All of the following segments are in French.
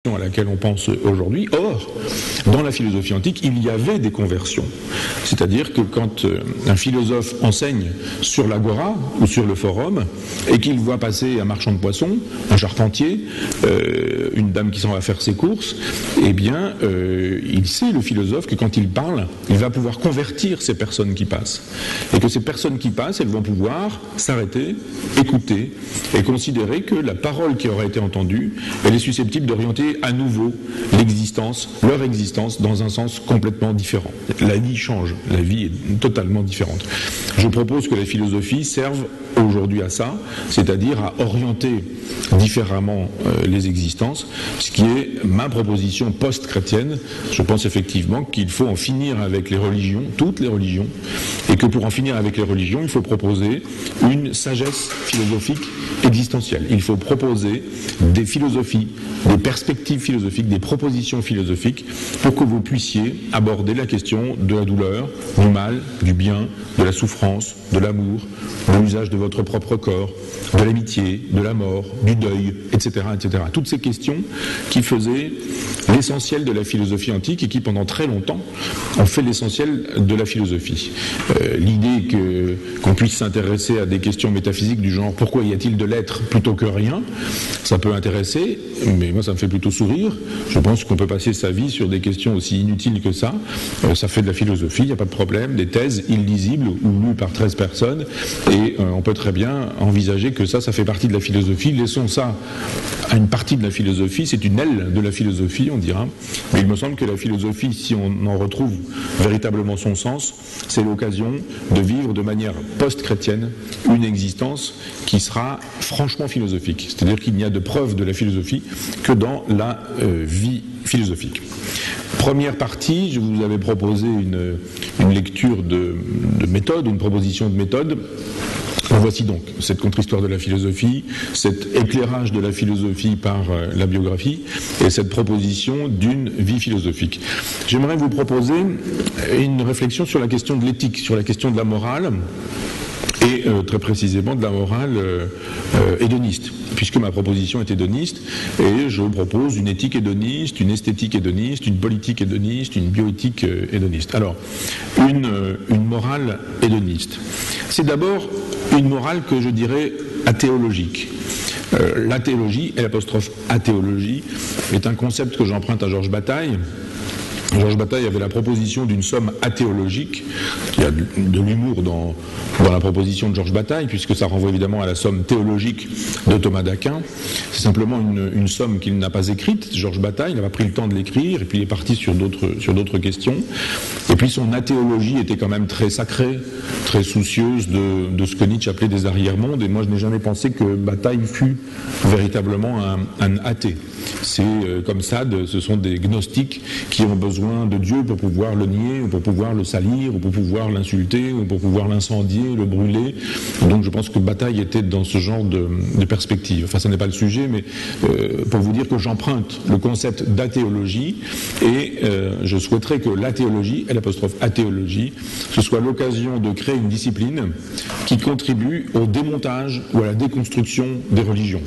à laquelle on pense aujourd'hui. Or, dans la philosophie antique, il y avait des conversions. C'est-à-dire que quand un philosophe enseigne sur l'agora ou sur le forum et qu'il voit passer un marchand de poissons, un charpentier, une dame qui s'en va faire ses courses, eh bien, il sait, le philosophe, que quand il parle, il va pouvoir convertir ces personnes qui passent. Et que ces personnes qui passent, elles vont pouvoir s'arrêter, écouter et considérer que la parole qui aura été entendue, elle est susceptible d'orienter à nouveau l'existence, leur existence, dans un sens complètement différent. La vie change, la vie est totalement différente. Je propose que la philosophie serve aujourd'hui à ça, c'est-à-dire à orienter différemment les existences, ce qui est ma proposition post-chrétienne. Je pense effectivement qu'il faut en finir avec les religions, toutes les religions, et que pour en finir avec les religions, il faut proposer une sagesse philosophique existentielle. Il faut proposer des philosophies, des perspectives philosophiques, des propositions philosophiques pour que vous puissiez aborder la question de la douleur, du mal, du bien, de la souffrance, de l'amour, de l'usage de votre propre corps, de l'amitié, de la mort, du deuil, etc., etc. Toutes ces questions qui faisaient l'essentiel de la philosophie antique et qui pendant très longtemps ont fait l'essentiel de la philosophie. L'idée qu'on puisse s'intéresser à des questions métaphysiques du genre pourquoi y a-t-il de l'être plutôt que rien, ça peut intéresser, mais moi ça me fait plutôt sourire. Je pense qu'on peut passer sa vie sur des questions aussi inutiles que ça. Ça fait de la philosophie, il n'y a pas de problème, des thèses illisibles ou lues par 13 personnes, et on peut très bien envisager que ça fait partie de la philosophie. Laissons ça à une partie de la philosophie, c'est une aile de la philosophie, on dira, mais il me semble que la philosophie, si on en retrouve véritablement son sens, c'est l'occasion de vivre de manière post-chrétienne une existence qui sera franchement philosophique. C'est-à-dire qu'il n'y a de preuve de la philosophie que dans la vie philosophique. Première partie, je vous avais proposé une lecture de méthode, une proposition de méthode. Voici donc cette contre-histoire de la philosophie, cet éclairage de la philosophie par la biographie et cette proposition d'une vie philosophique. J'aimerais vous proposer une réflexion sur la question de l'éthique, sur la question de la morale, et très précisément de la morale hédoniste, puisque ma proposition est hédoniste, et je propose une éthique hédoniste, une esthétique hédoniste, une politique hédoniste, une bioéthique hédoniste. Alors, une morale hédoniste, c'est d'abord une morale que je dirais athéologique. L'athéologie, et l'apostrophe athéologie, est un concept que j'emprunte à Georges Bataille. Georges Bataille avait la proposition d'une somme athéologique. Il y a de l'humour dans la proposition de Georges Bataille, puisque ça renvoie évidemment à la somme théologique de Thomas d'Aquin. C'est simplement une somme qu'il n'a pas écrite, Georges Bataille, il n'a pas pris le temps de l'écrire, et puis il est parti sur d'autres questions. Et puis son athéologie était quand même très sacrée, très soucieuse de ce que Nietzsche appelait des arrière-mondes, et moi je n'ai jamais pensé que Bataille fût véritablement un athée. C'est comme ça, ce sont des gnostiques qui ont besoin de Dieu pour pouvoir le nier, ou pour pouvoir le salir, ou pour pouvoir l'insulter, ou pour pouvoir l'incendier, le brûler. Donc je pense que Bataille était dans ce genre de perspective. Enfin, ce n'est pas le sujet, mais pour vous dire que j'emprunte le concept d'athéologie, et je souhaiterais que l'athéologie, et l'apostrophe athéologie, ce soit l'occasion de créer une discipline qui contribue au démontage ou à la déconstruction des religions.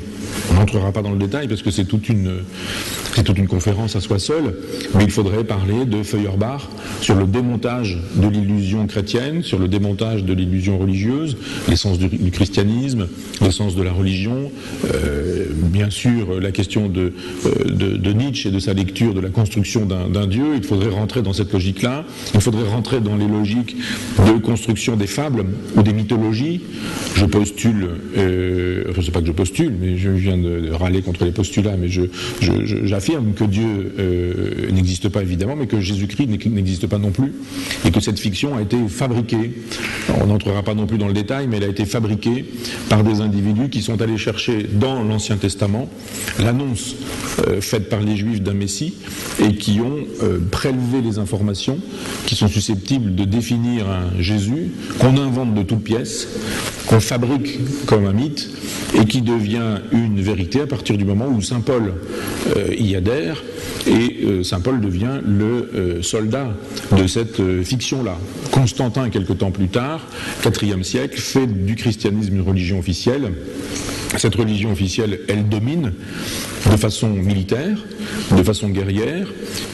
On n'entrera pas dans le détail parce que c'est toute une conférence à soi seule, mais il faudrait parler de Feuerbach sur le démontage de l'illusion chrétienne, sur le démontage de l'illusion religieuse, l'essence du christianisme, l'essence de la religion, bien sûr la question de Nietzsche et de sa lecture de la construction d'un Dieu. Il faudrait rentrer dans cette logique-là, il faudrait rentrer dans les logiques de construction des fables ou des mythologies. Je postule, enfin c'est pas que je postule, mais je viens de râler contre les postulats, mais j'affirme que Dieu n'existe pas évidemment, mais que Jésus-Christ n'existe pas non plus, et que cette fiction a été fabriquée. On n'entrera pas non plus dans le détail, mais elle a été fabriquée par des individus qui sont allés chercher dans l'Ancien Testament l'annonce faite par les Juifs d'un Messie, et qui ont prélevé les informations qui sont susceptibles de définir un Jésus qu'on invente de toutes pièces, qu'on fabrique comme un mythe, et qui devient une vérité à partir du moment où Saint Paul y adhère, et Saint Paul devient le soldat de cette fiction-là. Constantin, quelque temps plus tard, IVe siècle, fait du christianisme une religion officielle, Cette religion officielle, elle domine de façon militaire, de façon guerrière,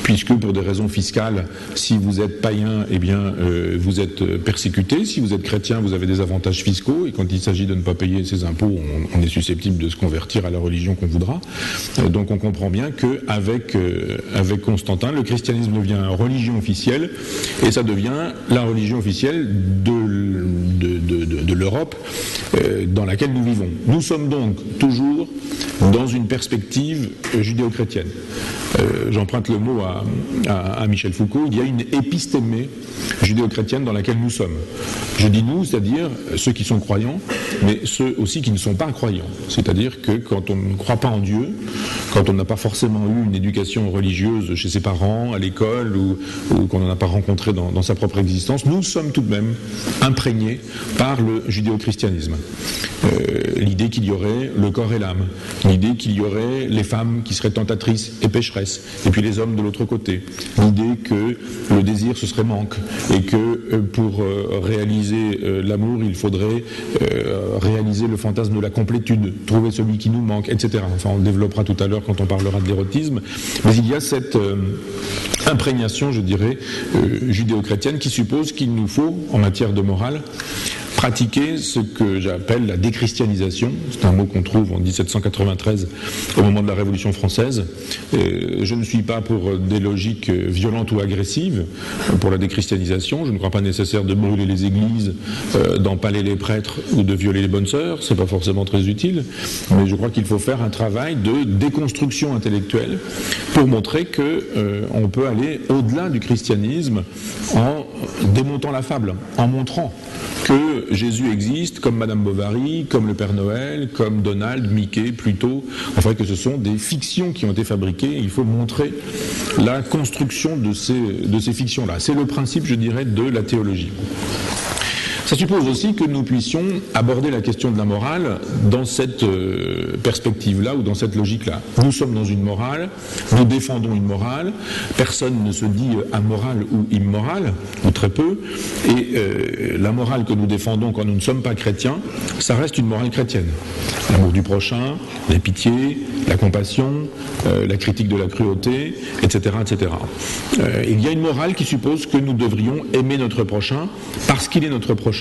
puisque pour des raisons fiscales, si vous êtes païen, eh bien, vous êtes persécuté. Si vous êtes chrétien, vous avez des avantages fiscaux, et quand il s'agit de ne pas payer ses impôts, on est susceptible de se convertir à la religion qu'on voudra. Donc on comprend bien qu'avec avec Constantin, le christianisme devient religion officielle, et ça devient la religion officielle de l'Europe dans laquelle nous vivons. Nous sommes donc toujours dans une perspective judéo-chrétienne. J'emprunte le mot à Michel Foucault, il y a une épistémée judéo-chrétienne dans laquelle nous sommes. Je dis nous, c'est-à-dire ceux qui sont croyants, mais ceux aussi qui ne sont pas croyants. C'est-à-dire que quand on ne croit pas en Dieu, quand on n'a pas forcément eu une éducation religieuse chez ses parents, à l'école, ou qu'on n'en a pas rencontré dans sa propre existence, nous sommes tout de même imprégnés par le judéo-christianisme. L'idée qu'il y aurait le corps et l'âme, l'idée qu'il y aurait les femmes qui seraient tentatrices et pécheresses, et puis les hommes de l'autre côté, l'idée que le désir ce serait manque, et que pour réaliser l'amour il faudrait réaliser le fantasme de la complétude, trouver celui qui nous manque, etc. Enfin on le développera tout à l'heure quand on parlera de l'érotisme, mais il y a cette imprégnation, je dirais, judéo-chrétienne qui suppose qu'il nous faut, en matière de morale, pratiquer ce que j'appelle la déchristianisation. C'est un mot qu'on trouve en 1793 au moment de la Révolution française. Je ne suis pas pour des logiques violentes ou agressives pour la déchristianisation. Je ne crois pas nécessaire de brûler les églises, d'empaler les prêtres ou de violer les bonnes sœurs. C'est pas forcément très utile. Mais je crois qu'il faut faire un travail de déconstruction intellectuelle pour montrer que on peut aller au-delà du christianisme en démontant la fable, en montrant que Jésus existe comme Madame Bovary, comme le Père Noël, comme Donald, Mickey, Pluto, enfin que ce sont des fictions qui ont été fabriquées. Il faut montrer la construction de ces fictions-là. C'est le principe, je dirais, de la théologie. Ça suppose aussi que nous puissions aborder la question de la morale dans cette perspective-là ou dans cette logique-là. Nous sommes dans une morale, nous défendons une morale, personne ne se dit amoral ou immoral, ou très peu, et la morale que nous défendons quand nous ne sommes pas chrétiens, ça reste une morale chrétienne. L'amour du prochain, la pitié, la compassion, la critique de la cruauté, etc. etc. Il y a une morale qui suppose que nous devrions aimer notre prochain parce qu'il est notre prochain.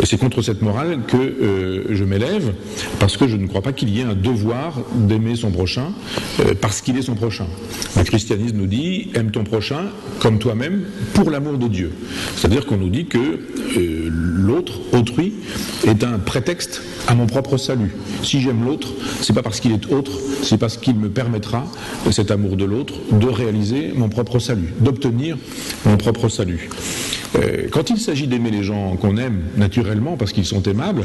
Et c'est contre cette morale que je m'élève, parce que je ne crois pas qu'il y ait un devoir d'aimer son prochain parce qu'il est son prochain. Le christianisme nous dit, aime ton prochain comme toi-même pour l'amour de Dieu. C'est-à-dire qu'on nous dit que l'autre, autrui, est un prétexte à mon propre salut. Si j'aime l'autre, c'est pas parce qu'il est autre, c'est parce qu'il me permettra, cet amour de l'autre, de réaliser mon propre salut, d'obtenir mon propre salut. Quand il s'agit d'aimer les gens qu'on aime naturellement parce qu'ils sont aimables,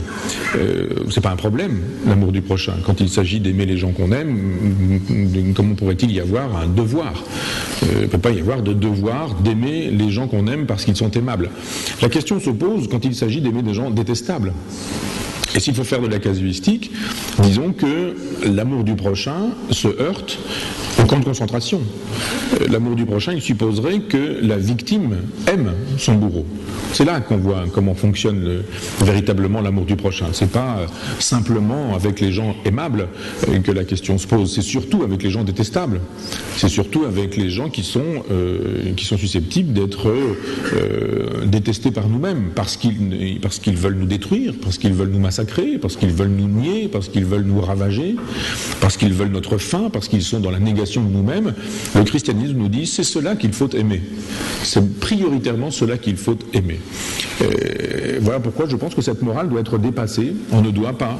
c'est pas un problème, l'amour du prochain. Quand il s'agit d'aimer les gens qu'on aime, comment pourrait-il y avoir un devoir ? Il ne peut pas y avoir de devoir d'aimer les gens qu'on aime parce qu'ils sont aimables. La question se pose quand il s'agit d'aimer des gens détestables. Et s'il faut faire de la casuistique, disons que l'amour du prochain se heurte au camp de concentration. L'amour du prochain, il supposerait que la victime aime son bourreau. C'est là qu'on voit comment fonctionne véritablement l'amour du prochain. C'est pas simplement avec les gens aimables que la question se pose, c'est surtout avec les gens détestables. C'est surtout avec les gens qui sont susceptibles d'être détestés par nous-mêmes, parce qu'ils veulent nous détruire, parce qu'ils veulent nous massacrer, parce qu'ils veulent nous nier, parce qu'ils veulent nous ravager, parce qu'ils veulent notre fin, parce qu'ils sont dans la négation de nous-mêmes. Le christianisme nous dit c'est cela qu'il faut aimer. C'est prioritairement cela qu'il faut aimer. Voilà pourquoi je pense que cette morale doit être dépassée. On ne doit pas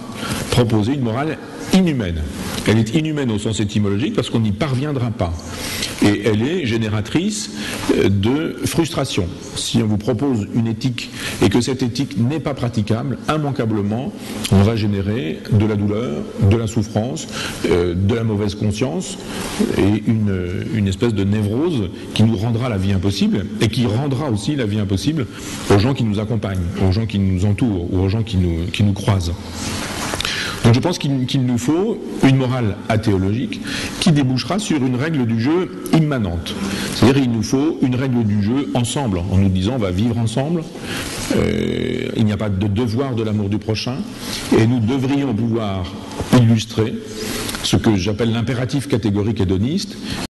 proposer une morale inhumaine. Elle est inhumaine au sens étymologique parce qu'on n'y parviendra pas. Et elle est génératrice de frustration. Si on vous propose une éthique et que cette éthique n'est pas praticable, immanquablement, on va générer de la douleur, de la souffrance, de la mauvaise conscience et une espèce de névrose qui nous rendra la vie impossible et qui rendra aussi la vie impossible aux gens qui nous accompagnent, aux gens qui nous entourent ou aux gens qui nous croisent. Donc Donc je pense qu'il nous faut une morale athéologique qui débouchera sur une règle du jeu immanente. C'est-à-dire qu'il nous faut une règle du jeu ensemble, en nous disant on va vivre ensemble, il n'y a pas de devoir de l'amour du prochain, et nous devrions pouvoir illustrer ce que j'appelle l'impératif catégorique hédoniste,